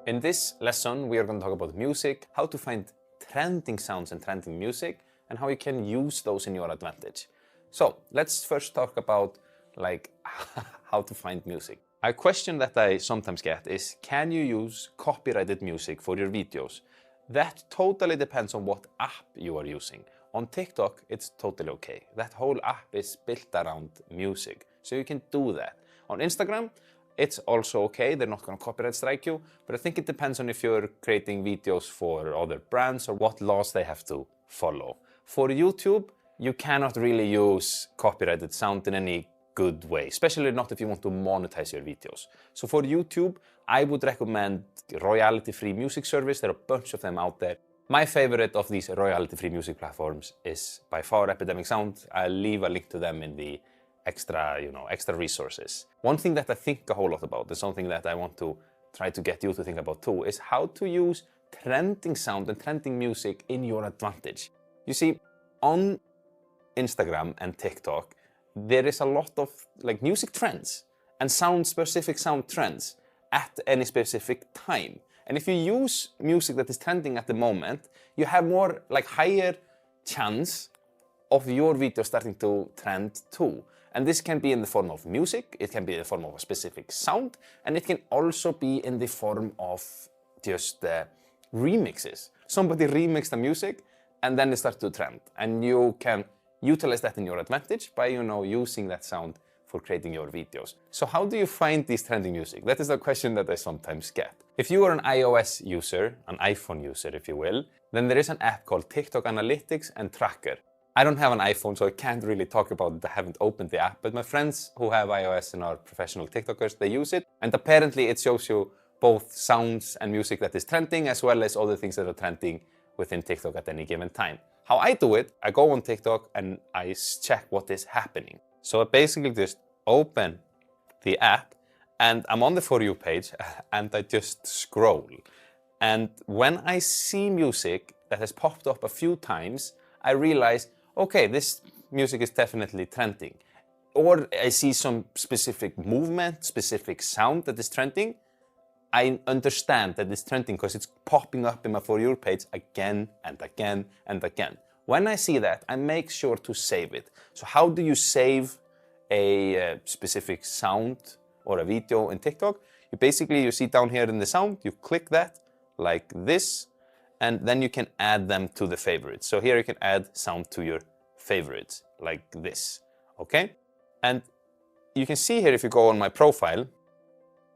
In this lesson, we are going to talk about music, how to find trending sounds and trending music, and how you can use those in your advantage. So let's first talk about how to find music. A question that I sometimes get is, can you use copyrighted music for your videos? That totally depends on what app you are using. On TikTok, it's totally okay. That whole app is built around music, so you can do that. On Instagram, it's also okay, they're not going to copyright strike you, but I think it depends on if you're creating videos for other brands or what laws they have to follow. For YouTube, you cannot really use copyrighted sound in any good way, especially not if you want to monetize your videos. So for YouTube, I would recommend royalty-free music service. There are a bunch of them out there. My favorite of these royalty-free music platforms is by far Epidemic Sound. I'll leave a link to them in the extra resources. One thing that I think a whole lot about, and something that I want to try to get you to think about too, is how to use trending sound and trending music in your advantage. You see, on Instagram and TikTok, there is a lot of music trends and specific sound trends at any specific time. And if you use music that is trending at the moment, you have more higher chance of your video starting to trend too. And this can be in the form of music, it can be in the form of a specific sound, and it can also be in the form of just remixes. Somebody remixed the music and then it starts to trend. And you can utilize that in your advantage by using that sound for creating your videos. So how do you find these trending music? That is a question that I sometimes get. If you are an iOS user, an iPhone user if you will, then there is an app called TikTok Analytics and Tracker. I don't have an iPhone, so I can't really talk about it. I haven't opened the app, but my friends who have iOS and are professional TikTokers, they use it. And apparently it shows you both sounds and music that is trending, as well as other things that are trending within TikTok at any given time. How I do it, I go on TikTok and I check what is happening. So I basically just open the app and I'm on the For You page and I just scroll. And when I see music that has popped up a few times, I realize, okay, this music is definitely trending. Or I see some specific movement, specific sound that is trending. I understand that it's trending because it's popping up in my For You page again and again and again. When I see that, I make sure to save it. So how do you save a specific sound or a video in TikTok? You see down here in the sound, you click that like this, and then you can add them to the favorites. So here you can add sound to your favorites, like this, okay? And you can see here, if you go on my profile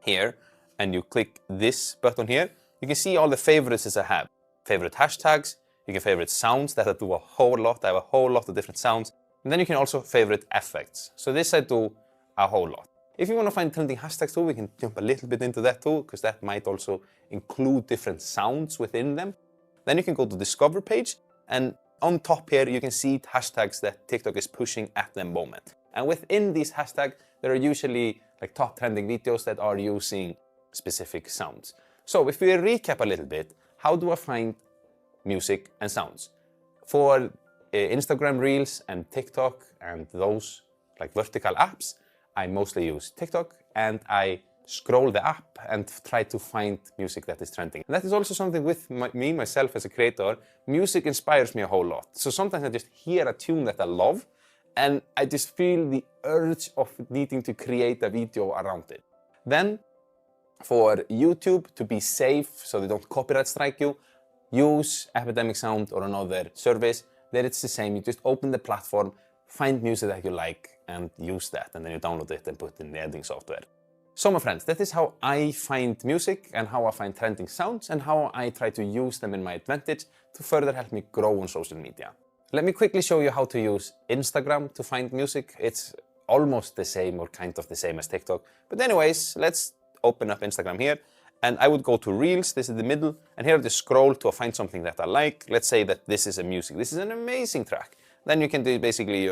here, and you click this button here, you can see all the favorites that I have. Favorite hashtags, you can favorite sounds that I do a whole lot. I have a whole lot of different sounds. And then you can also favorite effects. So this I do a whole lot. If you want to find trending hashtags too, we can jump a little bit into that too, because that might also include different sounds within them. Then you can go to Discover page, and on top here you can see hashtags that TikTok is pushing at the moment. And within these hashtags, there are usually top trending videos that are using specific sounds. So if we recap a little bit, how do I find music and sounds? For Instagram Reels and TikTok and those vertical apps, I mostly use TikTok and I scroll the app and try to find music that is trending. And that is also something with myself as a creator. Music inspires me a whole lot. So sometimes I just hear a tune that I love and I just feel the urge of needing to create a video around it. Then for YouTube, to be safe so they don't copyright strike you, use Epidemic Sound or another service. There it's the same. You just open the platform, find music that you like and use that, and then you download it and put it in the editing software. So my friends, that is how I find music and how I find trending sounds and how I try to use them in my advantage to further help me grow on social media. Let me quickly show you how to use Instagram to find music. It's almost the same or kind of the same as TikTok. But anyways, let's open up Instagram here. And I would go to Reels, this is the middle, and here I just scroll to find something that I like. Let's say that this is a music. This is an amazing track. Then you can do basically,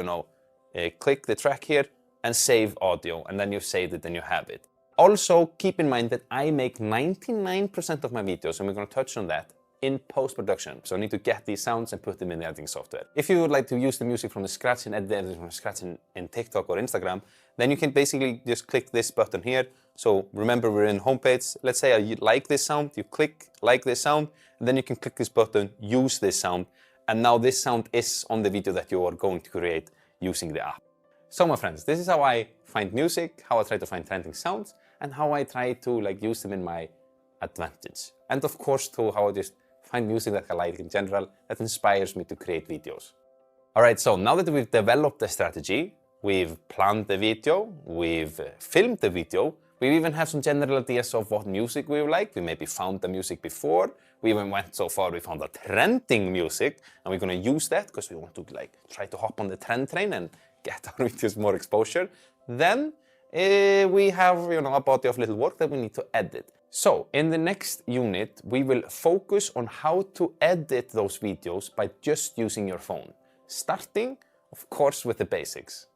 click the track here and save audio, and then you save it and you have it. Also, keep in mind that I make 99% of my videos, and we're going to touch on that, in post-production. So I need to get these sounds and put them in the editing software. If you would like to use the music from the scratch and edit everything from scratch in TikTok or Instagram, then you can basically just click this button here. So remember, we're in homepage. Let's say you like this sound, you click like this sound, and then you can click this button, use this sound, and now this sound is on the video that you are going to create using the app. So my friends, this is how I find music, how I try to find trending sounds, and how I try to use them in my advantage. And of course too, how I just find music that I like in general that inspires me to create videos. Alright, so now that we've developed the strategy, we've planned the video, we've filmed the video, we even have some general ideas of what music we like. We maybe found the music before. We even went so far we found the trending music, and we're gonna use that because we want to try to hop on the trend train and get our videos more exposure. Then we have a body of little work that we need to edit. So in the next unit, we will focus on how to edit those videos by just using your phone. Starting, of course, with the basics.